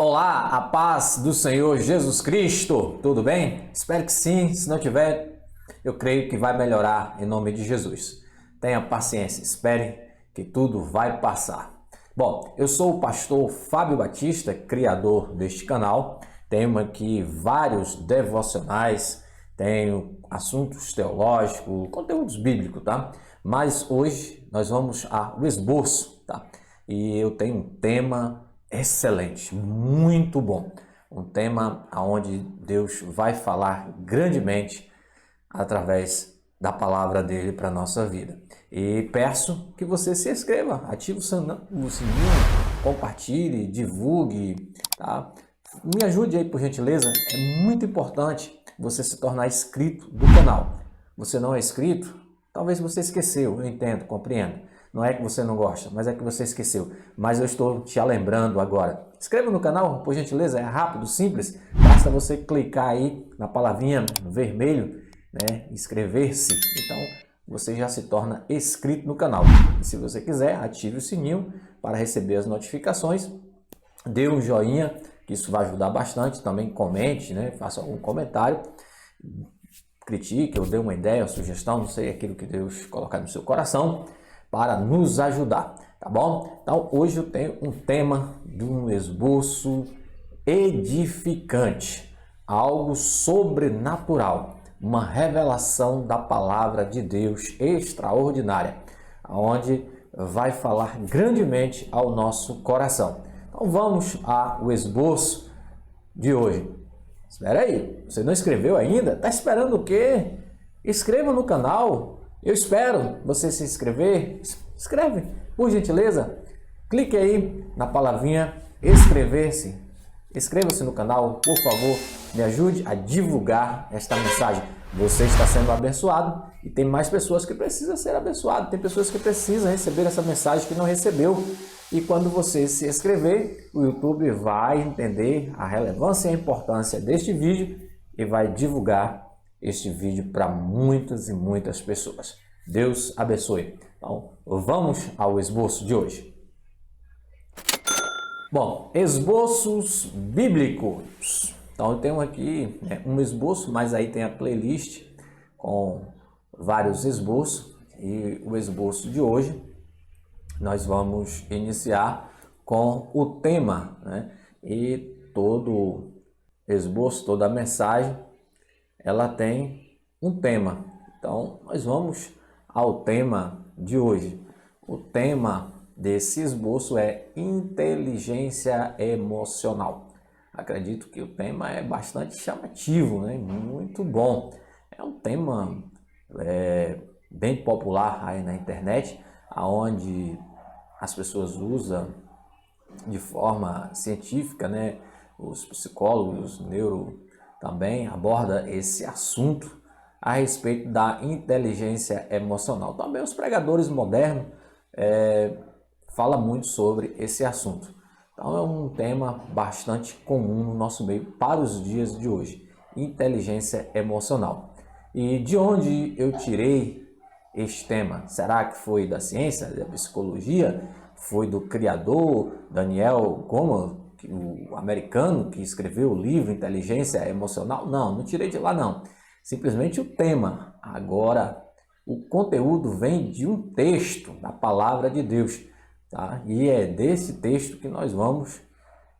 Olá, a paz do Senhor Jesus Cristo, tudo bem? Espero que sim, se não tiver, eu creio que vai melhorar em nome de Jesus. Tenha paciência, espere que tudo vai passar. Bom, eu sou o pastor Fábio Batista, criador deste canal. Tenho aqui vários devocionais, tenho assuntos teológicos, conteúdos bíblicos, tá? Mas hoje nós vamos ao esboço, tá? E eu tenho um tema excelente, muito bom. Um tema onde Deus vai falar grandemente através da palavra dele para a nossa vida. E peço que você se inscreva, ative o sininho, compartilhe, divulgue, tá? Me ajude aí, por gentileza. É muito importante você se tornar inscrito do canal. Você não é inscrito? Talvez você esqueceu, eu entendo, compreendo. Não é que você não gosta, mas é que você esqueceu. Mas eu estou te lembrando agora. Inscreva no canal, por gentileza, é rápido, simples. Basta você clicar aí na palavrinha vermelho, né? Inscrever-se. Então você já se torna inscrito no canal. E se você quiser, ative o sininho para receber as notificações. Dê um joinha, que isso vai ajudar bastante. Também comente, né? Faça algum comentário. Critique ou dê uma ideia, uma sugestão, não sei, aquilo que Deus colocar no seu coração, para nos ajudar, tá bom? Então, hoje eu tenho um tema de um esboço edificante, algo sobrenatural, uma revelação da palavra de Deus extraordinária, onde vai falar grandemente ao nosso coração. Então, vamos ao esboço de hoje. Espera aí, você não inscreveu ainda? Tá esperando o quê? Inscreva no canal. Eu espero você se inscrever. Inscreve, por gentileza. Clique aí na palavrinha inscrever-se. Inscreva-se no canal, por favor. Me ajude a divulgar esta mensagem. Você está sendo abençoado e tem mais pessoas que precisam ser abençoadas. Tem pessoas que precisam receber essa mensagem que não recebeu. E quando você se inscrever, o YouTube vai entender a relevância e a importância deste vídeo e vai divulgar este vídeo para muitas e muitas pessoas. Deus abençoe. Então, vamos ao esboço de hoje. Bom, esboços bíblicos. Então, eu tenho aqui um esboço, mas aí tem a playlist com vários esboços. E o esboço de hoje, nós vamos iniciar com o tema, né? E todo esboço, toda a mensagem, ela tem um tema. Então, nós vamos ao tema de hoje. O tema desse esboço é inteligência emocional. Acredito que o tema é bastante chamativo, né? Muito bom. É um tema bem popular aí na internet, onde as pessoas usam de forma científica, né? Os psicólogos, neuro também aborda esse assunto a respeito da inteligência emocional. Também os pregadores modernos falam muito sobre esse assunto. Então é um tema bastante comum no nosso meio para os dias de hoje, inteligência emocional. E de onde eu tirei este tema? Será que foi da ciência, da psicologia? Foi do criador Daniel Goleman, o americano que escreveu o livro Inteligência Emocional? Não tirei de lá não. Simplesmente o tema. Agora, o conteúdo vem de um texto da palavra de Deus, tá? E é desse texto que nós vamos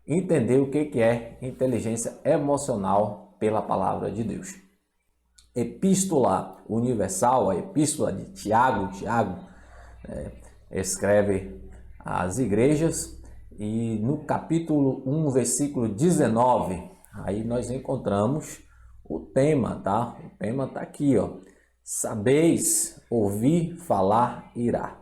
entender o que é inteligência emocional pela palavra de Deus. Epístola Universal, a epístola de Tiago escreve às igrejas, e no capítulo 1, versículo 19, aí nós encontramos o tema, tá? O tema está aqui, ó. Sabeis ouvir falar irá.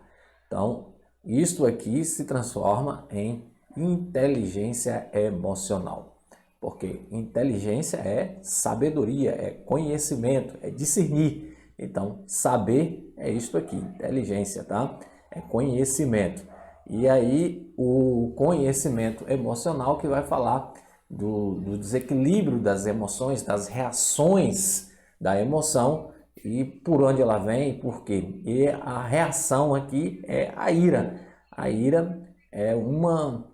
Então, isto aqui se transforma em inteligência emocional. Porque inteligência é sabedoria, é conhecimento, é discernir. Então, saber é isto aqui, inteligência, tá? É conhecimento. E aí, o conhecimento emocional que vai falar do desequilíbrio das emoções, das reações da emoção e por onde ela vem e por quê. E a reação aqui é a ira. A ira é uma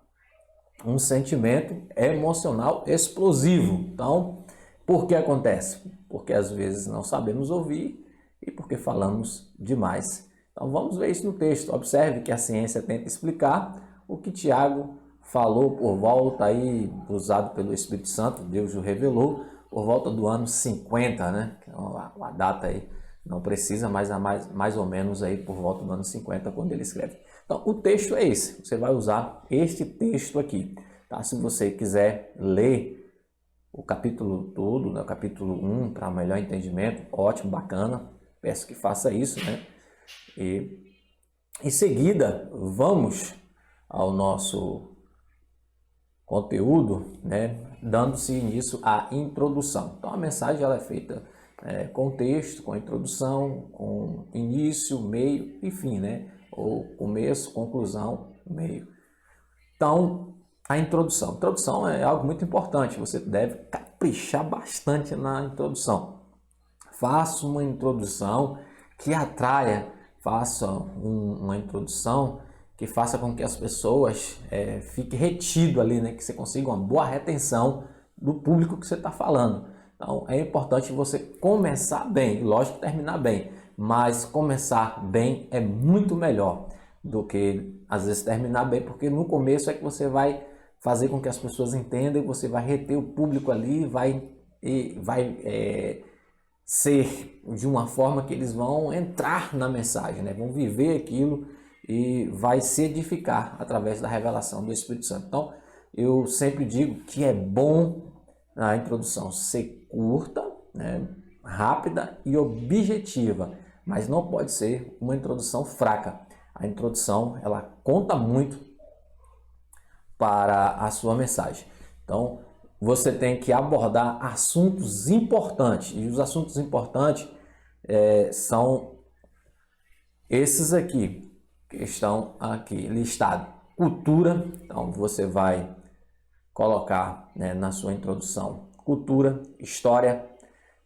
um sentimento emocional explosivo. Então, por que acontece? Porque às vezes não sabemos ouvir e porque falamos demais. Então vamos ver isso no texto. Observe que a ciência tenta explicar o que Tiago falou por volta aí, usado pelo Espírito Santo, Deus o revelou, por volta do ano 50, né? Que é uma data aí, não precisa, mas mais ou menos aí por volta do ano 50, quando ele escreve. Então o texto é esse, você vai usar este texto aqui, tá? Se você quiser ler o capítulo todo, né? O capítulo 1, para melhor entendimento, ótimo, bacana, peço que faça isso, né? E em seguida, vamos ao nosso conteúdo, né, dando-se início à introdução. Então a mensagem ela é feita com texto, com introdução, com início, meio e fim, né? Ou começo, conclusão, meio. Então a introdução. Introdução é algo muito importante, você deve caprichar bastante na introdução. Faça uma introdução que atraia, faça uma introdução que faça com que as pessoas fiquem retido ali, né? Que você consiga uma boa retenção do público que você está falando. Então é importante você começar bem, lógico terminar bem, mas começar bem é muito melhor do que às vezes terminar bem, porque no começo é que você vai fazer com que as pessoas entendam, você vai reter o público ali, vai ser de uma forma que eles vão entrar na mensagem, né? Vão viver aquilo e vai se edificar através da revelação do Espírito Santo. Então, eu sempre digo que é bom a introdução ser curta, né? Rápida e objetiva, mas não pode ser uma introdução fraca. A introdução, ela conta muito para a sua mensagem. Então, você tem que abordar assuntos importantes, e os assuntos importantes são esses aqui, que estão aqui listados. Cultura, então você vai colocar, né, na sua introdução cultura, história,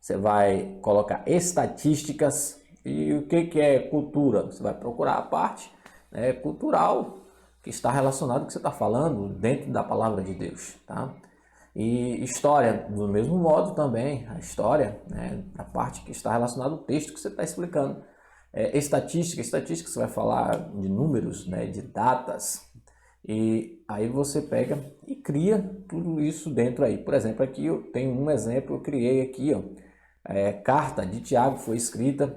você vai colocar estatísticas. E o que é cultura? Você vai procurar a parte, né, cultural que está relacionado com o que você está falando dentro da palavra de Deus, tá? E história, do mesmo modo também, a história, né, a parte que está relacionada ao texto que você está explicando. Estatística você vai falar de números, né, de datas, e aí você pega e cria tudo isso dentro aí. Por exemplo, aqui eu tenho um exemplo, eu criei aqui, ó, carta de Tiago foi escrita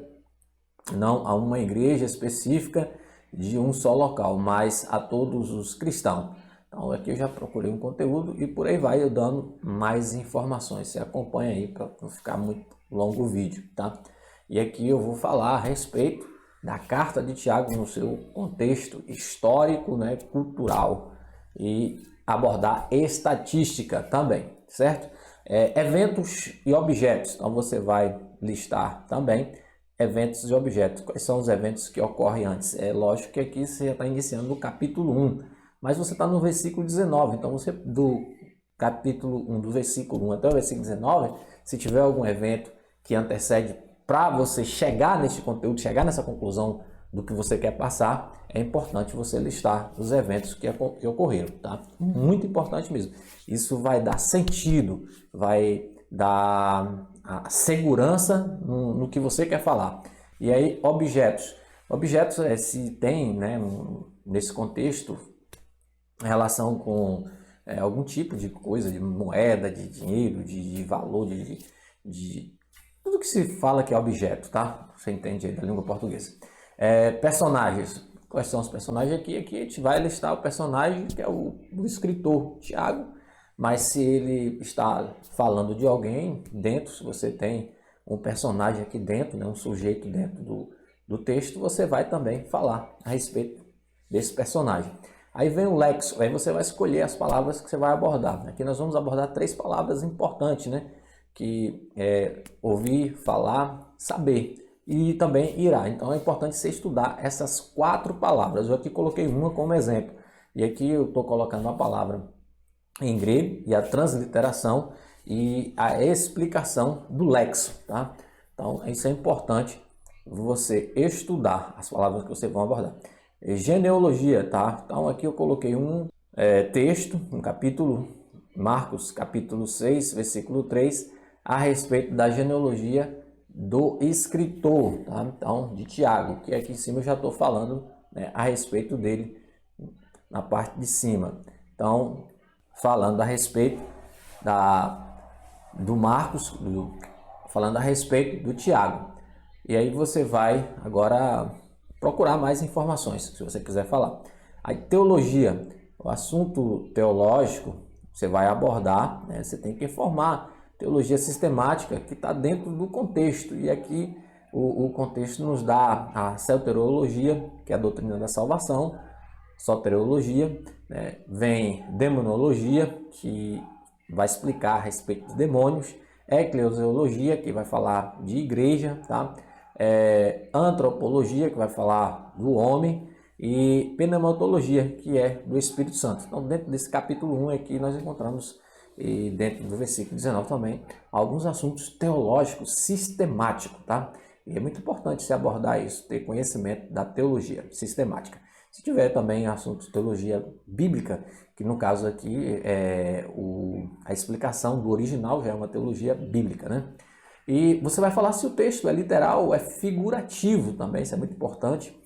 não a uma igreja específica de um só local, mas a todos os cristãos. Então aqui eu já procurei um conteúdo e por aí vai eu dando mais informações. Você acompanha aí para não ficar muito longo o vídeo, tá? E aqui eu vou falar a respeito da carta de Tiago no seu contexto histórico, né, cultural, e abordar estatística também, certo? Eventos e objetos. Então você vai listar também eventos e objetos. Quais são os eventos que ocorrem antes? É lógico que aqui você já está iniciando no capítulo 1, mas você está no versículo 19, então você do capítulo 1, do versículo 1 até o versículo 19, se tiver algum evento que antecede para você chegar neste conteúdo, chegar nessa conclusão do que você quer passar, é importante você listar os eventos que ocorreram, tá? Muito importante mesmo. Isso vai dar sentido, vai dar a segurança no que você quer falar. E aí, objetos. Objetos se tem, né, nesse contexto, relação com algum tipo de coisa, de moeda, de dinheiro, de valor, de tudo que se fala que é objeto, tá? Você entende aí da língua portuguesa. Personagens. Quais são os personagens aqui? Aqui a gente vai listar o personagem que é o escritor Tiago, mas se ele está falando de alguém dentro, se você tem um personagem aqui dentro, né, um sujeito dentro do texto, você vai também falar a respeito desse personagem. Aí vem o léxico, aí você vai escolher as palavras que você vai abordar. Aqui nós vamos abordar 3 palavras importantes, né? Que é ouvir, falar, saber e também irá. Então é importante você estudar essas 4 palavras. Eu aqui coloquei uma como exemplo. E aqui eu estou colocando a palavra em grego e a transliteração e a explicação do léxico, tá? Então isso é importante você estudar as palavras que você vai abordar. Genealogia, tá? Então aqui eu coloquei texto, no capítulo Marcos, capítulo 6, versículo 3, a respeito da genealogia do escritor, tá? Então, de Tiago, que aqui em cima eu já estou falando, né, a respeito dele na parte de cima. Então, falando a respeito do Marcos, falando a respeito do Tiago. E aí você vai agora procurar mais informações, se você quiser falar. A teologia, o assunto teológico, você vai abordar, né? Você tem que informar. Teologia sistemática que está dentro do contexto. E aqui o contexto nos dá a soteriologia, que é a doutrina da salvação, soteriologia, né? Vem demonologia, que vai explicar a respeito dos demônios, eclesiologia, que vai falar de igreja, tá? Antropologia, que vai falar do homem, e pneumatologia, que é do Espírito Santo. Então, dentro desse capítulo 1 aqui, nós encontramos, e dentro do versículo 19 também, alguns assuntos teológicos sistemáticos, tá? E é muito importante se abordar isso, ter conhecimento da teologia sistemática. Se tiver também assuntos de teologia bíblica, que no caso aqui a explicação do original já é uma teologia bíblica, né? E você vai falar se o texto é literal ou é figurativo também, isso é muito importante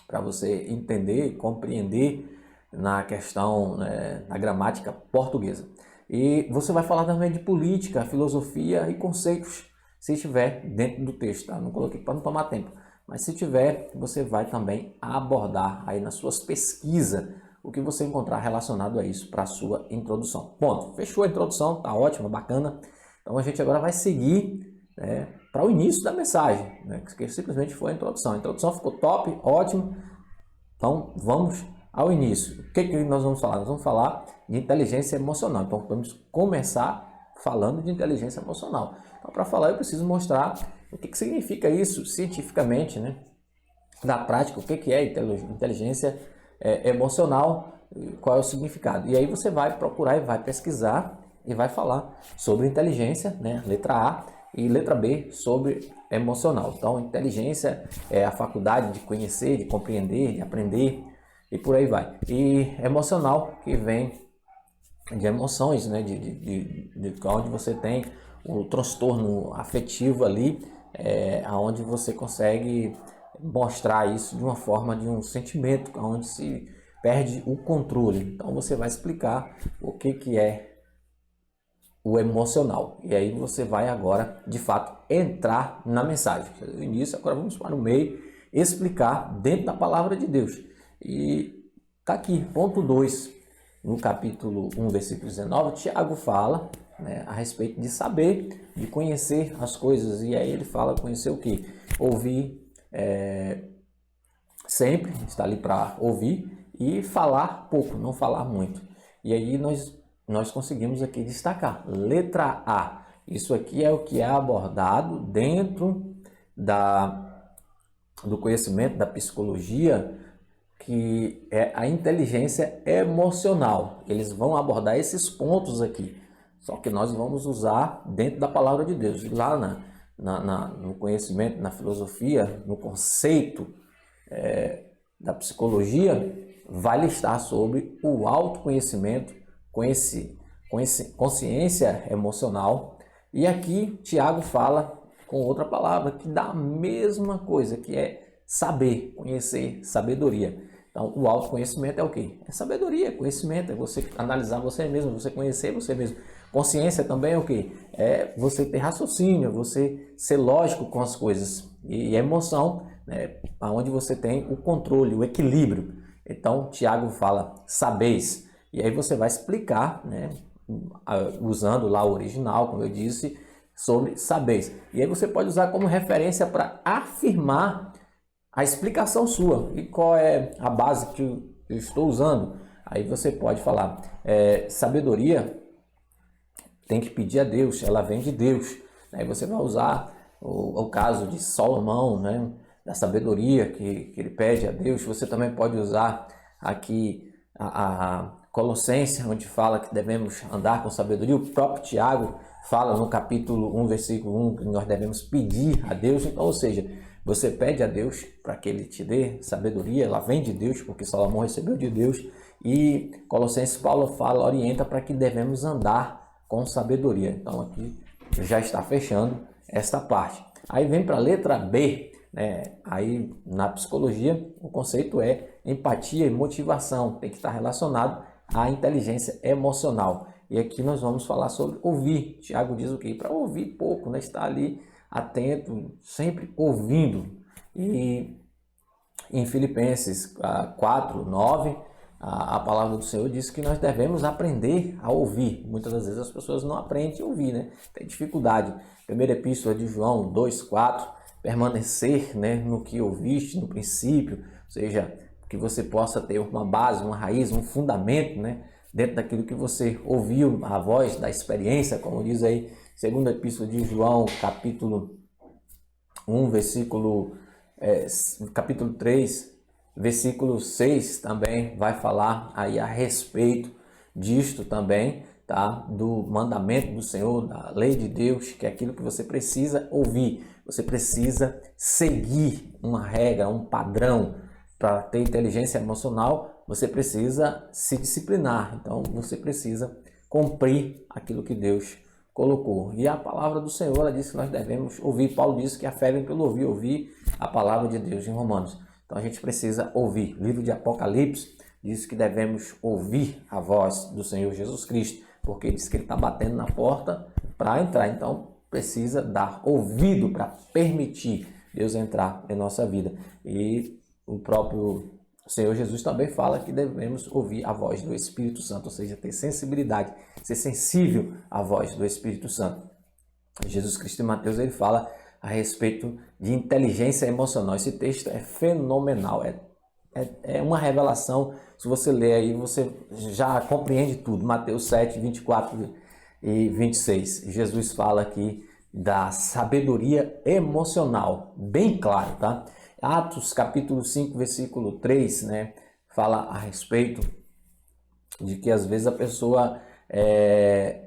para você entender e compreender na questão, né, da gramática portuguesa. E você vai falar também de política, filosofia e conceitos, se estiver dentro do texto, tá? Não coloquei para não tomar tempo, mas se tiver, você vai também abordar aí nas suas pesquisas o que você encontrar relacionado a isso para a sua introdução. Ponto, fechou a introdução, tá ótimo, bacana. Então a gente agora vai seguir, né, para o início da mensagem, né, que simplesmente foi a introdução. A introdução ficou top, ótimo. Então vamos ao início. O que nós vamos falar? Nós vamos falar de inteligência emocional. Então vamos começar falando de inteligência emocional. Então, para falar, eu preciso mostrar o que significa isso cientificamente, né? Na prática, o que é inteligência emocional, qual é o significado. E aí você vai procurar e vai pesquisar e vai falar sobre inteligência, né? Letra A, e letra B sobre emocional. Então, inteligência é a faculdade de conhecer, de compreender, de aprender e por aí vai. E emocional, que vem de emoções, né? De onde você tem o transtorno afetivo ali, onde você consegue mostrar isso de uma forma de um sentimento, onde se perde o controle. Então você vai explicar o que é o emocional. E aí você vai agora, de fato, entrar na mensagem. No início, agora vamos para o meio, explicar dentro da palavra de Deus. E tá aqui, ponto 2, no capítulo 1, versículo 19, Tiago fala, né, a respeito de saber, de conhecer as coisas. E aí ele fala conhecer o quê? Ouvir sempre, está ali para ouvir, e falar pouco, não falar muito. E aí nós conseguimos aqui destacar. Letra A. Isso aqui é o que é abordado dentro do conhecimento da psicologia, que é a inteligência emocional. Eles vão abordar esses pontos aqui. Só que nós vamos usar dentro da palavra de Deus. E lá no conhecimento, na filosofia, no conceito da psicologia, vai listar sobre o autoconhecimento, consciência emocional. E aqui Tiago fala com outra palavra que dá a mesma coisa, que é saber, conhecer, sabedoria. Então, o autoconhecimento é o quê? É sabedoria, conhecimento, é você analisar você mesmo, você conhecer você mesmo. Consciência também é o quê? É você ter raciocínio, você ser lógico com as coisas. E emoção, né, onde você tem o controle, o equilíbrio. Então, Tiago fala, sabeis. E aí você vai explicar, né, usando lá o original, como eu disse, sobre sabeis. E aí você pode usar como referência para afirmar a explicação sua. E qual é a base que eu estou usando? Aí você pode falar, sabedoria tem que pedir a Deus, ela vem de Deus. Aí você vai usar o caso de Salomão, né, da sabedoria que ele pede a Deus. Você também pode usar aqui a Colossenses, onde fala que devemos andar com sabedoria. O próprio Tiago fala no capítulo 1, versículo 1, que nós devemos pedir a Deus. Então, ou seja, você pede a Deus para que Ele te dê sabedoria, ela vem de Deus, porque Salomão recebeu de Deus. E Colossenses, Paulo fala, orienta para que devemos andar com sabedoria. Então aqui já está fechando esta parte. Aí vem para a letra B, né? Aí na psicologia o conceito é empatia e motivação, tem que estar relacionado à inteligência emocional. E aqui nós vamos falar sobre ouvir. Tiago diz o quê? Para ouvir pouco, né? Estar ali atento, sempre ouvindo. E em Filipenses 4, 9, a palavra do Senhor diz que nós devemos aprender a ouvir. Muitas das vezes as pessoas não aprendem a ouvir, né? Tem dificuldade. Primeira epístola de João 2, 4, permanecer, né, no que ouviste no princípio, ou seja, que você possa ter uma base, uma raiz, um fundamento, né, dentro daquilo que você ouviu, a voz da experiência, como diz aí, segunda epístola de João, capítulo 1, capítulo 3, versículo 6 também vai falar aí a respeito disto também, tá? Do mandamento do Senhor, da lei de Deus, que é aquilo que você precisa ouvir. Você precisa seguir uma regra, um padrão. Para ter inteligência emocional, você precisa se disciplinar. Então, você precisa cumprir aquilo que Deus colocou. E a palavra do Senhor, ela diz que nós devemos ouvir. Paulo disse que a fé vem pelo ouvir a palavra de Deus em Romanos. Então a gente precisa ouvir. O livro de Apocalipse diz que devemos ouvir a voz do Senhor Jesus Cristo, porque diz que ele está batendo na porta para entrar. Então precisa dar ouvido para permitir Deus entrar em nossa vida. E o próprio Senhor Jesus também fala que devemos ouvir a voz do Espírito Santo, ou seja, ter sensibilidade, ser sensível à voz do Espírito Santo. Jesus Cristo em Mateus, ele fala a respeito de inteligência emocional. Esse texto é fenomenal, é uma revelação. Se você ler aí, você já compreende tudo. Mateus 7, 24 e 26. Jesus fala aqui da sabedoria emocional, bem claro, tá? Atos capítulo 5, versículo 3, né, fala a respeito de que às vezes a pessoa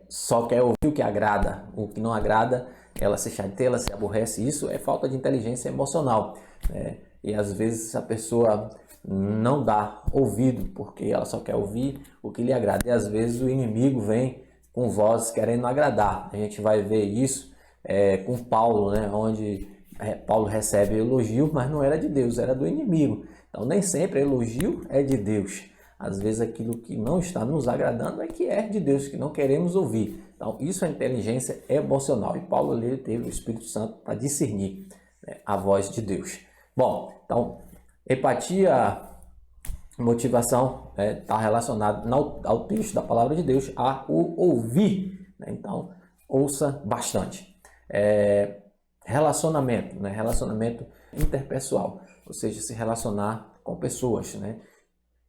só quer ouvir o que agrada, o que não agrada, ela se chateia, ela se aborrece. Isso é falta de inteligência emocional, né? E às vezes a pessoa não dá ouvido porque ela só quer ouvir o que lhe agrada. E às vezes o inimigo vem com vozes querendo agradar. A gente vai ver isso com Paulo, né, onde Paulo recebe elogio, mas não era de Deus, era do inimigo. Então nem sempre elogio é de Deus. Às vezes aquilo que não está nos agradando é que é de Deus, que não queremos ouvir. Então isso é inteligência emocional. E Paulo ali teve o Espírito Santo para discernir, né, a voz de Deus. Bom, então empatia, motivação está relacionado ao texto da palavra de Deus, a o ouvir, né? Então ouça bastante. Relacionamento, né? Relacionamento interpessoal, ou seja, se relacionar com pessoas, né?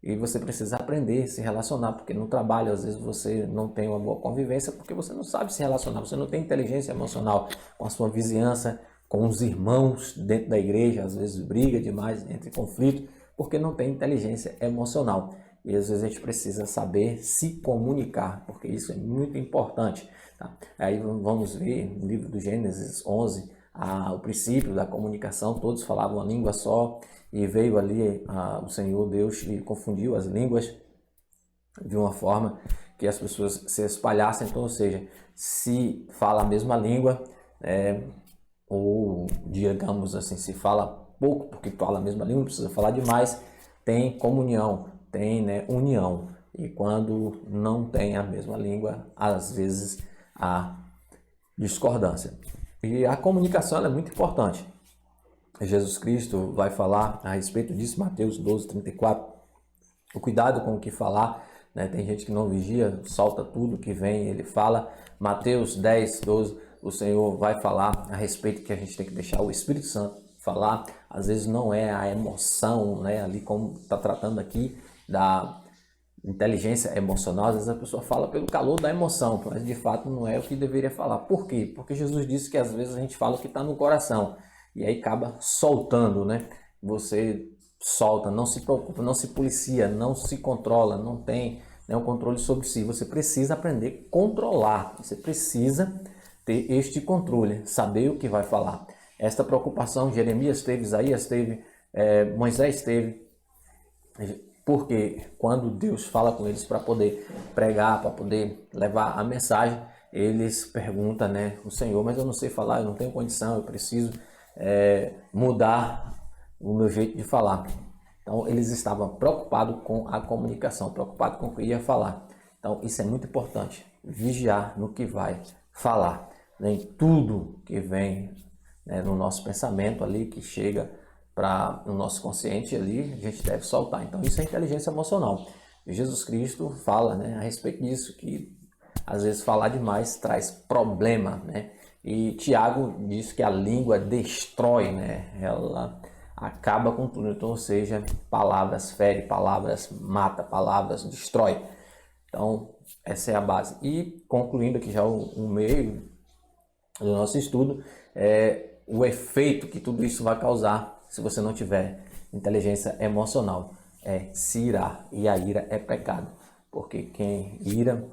E você precisa aprender a se relacionar, porque no trabalho às vezes você não tem uma boa convivência, porque você não sabe se relacionar, você não tem inteligência emocional com a sua vizinhança, com os irmãos dentro da igreja, às vezes briga demais, entra em conflito, porque não tem inteligência emocional. E às vezes a gente precisa saber se comunicar, porque isso é muito importante, tá? Aí vamos ver no livro do Gênesis 11, o princípio da comunicação. Todos falavam uma língua só, e veio ali o Senhor Deus e confundiu as línguas de uma forma que as pessoas se espalhassem. Então, ou seja, se fala a mesma língua, ou digamos assim, se fala pouco porque fala a mesma língua, não precisa falar demais, tem comunhão, tem, né, união. E quando não tem a mesma língua, às vezes há discordância. E a comunicação é muito importante. Jesus Cristo vai falar a respeito disso, Mateus 12, 34. O cuidado com o que falar, né? Tem gente que não vigia, solta tudo que vem, ele fala. Mateus 10, 12, o Senhor vai falar a respeito que a gente tem que deixar o Espírito Santo falar. Às vezes não é a emoção, né? Ali como está tratando aqui da inteligência emocional, às vezes a pessoa fala pelo calor da emoção, mas de fato não é o que deveria falar. Por quê? Porque Jesus disse que às vezes a gente fala o que está no coração, e aí acaba soltando, né? Você solta, não se preocupa, não se policia, não se controla, não tem, né, um controle sobre si. Você precisa aprender a controlar, você precisa ter este controle, saber o que vai falar. Esta preocupação Jeremias teve, Isaías teve, Moisés teve, porque quando Deus fala com eles para poder pregar, para poder levar a mensagem, eles perguntam, né, o Senhor, mas eu não sei falar, eu não tenho condição, eu preciso mudar o meu jeito de falar. Então, eles estavam preocupados com a comunicação, preocupados com o que ia falar. Então, isso é muito importante, vigiar no que vai falar. Nem tudo que vem, né, no nosso pensamento ali, que chega para o nosso consciente ali, a gente deve soltar. Então, isso é inteligência emocional. Jesus Cristo fala, né, a respeito disso, que às vezes falar demais traz problema, né? E Tiago diz que a língua destrói, né? Ela acaba com tudo. Então, ou seja, palavras fere, palavras mata, palavras destrói. Então, essa é a base. E concluindo aqui já o meio do nosso estudo, o efeito que tudo isso vai causar se você não tiver inteligência emocional é se irar. E a ira é pecado, porque quem ira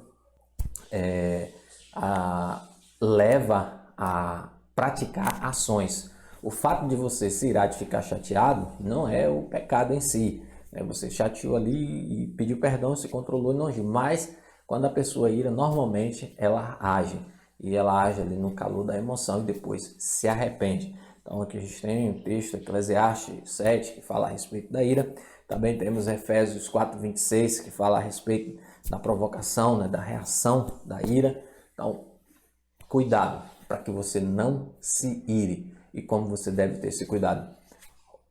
leva a praticar ações. O fato de você se irar, de ficar chateado, não é o pecado em si. Você chateou ali e pediu perdão, se controlou e não agiu. Mas quando a pessoa ira, normalmente ela age. E ela age ali no calor da emoção e depois se arrepende. Então aqui a gente tem um texto, Eclesiastes 7, que fala a respeito da ira. Também temos Efésios 4:26, que fala a respeito da provocação, né, da reação da ira. Então, cuidado para que você não se ire. E como você deve ter esse cuidado?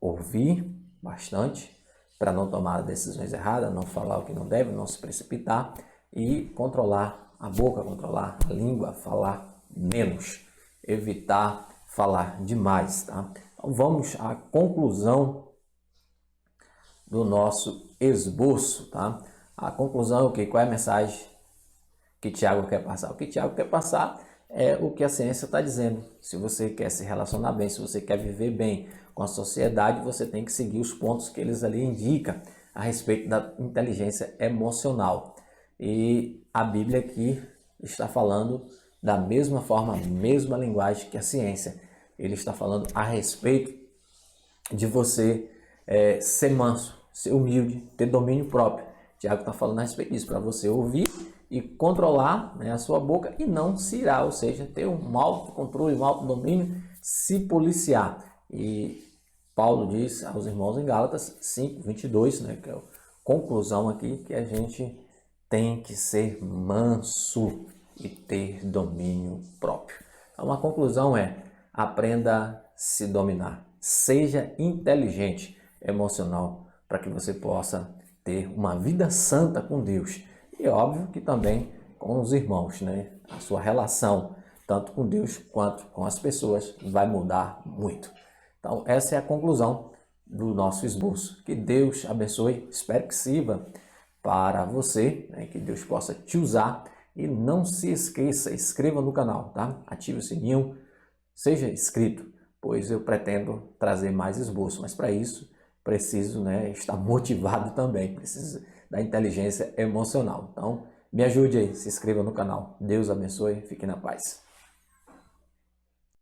Ouvir bastante para não tomar decisões erradas, não falar o que não deve, não se precipitar e controlar a boca, controlar a língua, falar menos, evitar falar demais, tá? Então vamos à conclusão do nosso esboço, tá? A conclusão é o quê? Qual é a mensagem que Tiago quer passar? O que Tiago quer passar é o que a ciência está dizendo. Se você quer se relacionar bem, se você quer viver bem com a sociedade, você tem que seguir os pontos que eles ali indicam a respeito da inteligência emocional. E a Bíblia aqui está falando da mesma forma, mesma linguagem que a ciência. Ele está falando a respeito de você ser manso, ser humilde, ter domínio próprio. Tiago está falando a respeito disso, para você ouvir e controlar, né, a sua boca e não se irar, ou seja, ter um autocontrole, um autodomínio, se policiar. E Paulo diz aos irmãos em Gálatas 5:22, né, que é a conclusão aqui, que a gente tem que ser manso e ter domínio próprio. Então, a conclusão é: aprenda a se dominar. Seja inteligente emocional para que você possa ter uma vida santa com Deus. E óbvio que também com os irmãos, né? A sua relação, tanto com Deus quanto com as pessoas, vai mudar muito. Então, essa é a conclusão do nosso esboço. Que Deus abençoe, espero que sirva para você, né? Que Deus possa te usar. E não se esqueça, inscreva no canal, tá? Ative o sininho, seja inscrito, pois eu pretendo trazer mais esboço, mas para isso preciso, né, estar motivado também, preciso da inteligência emocional. Então, me ajude aí, se inscreva no canal. Deus abençoe, fique na paz.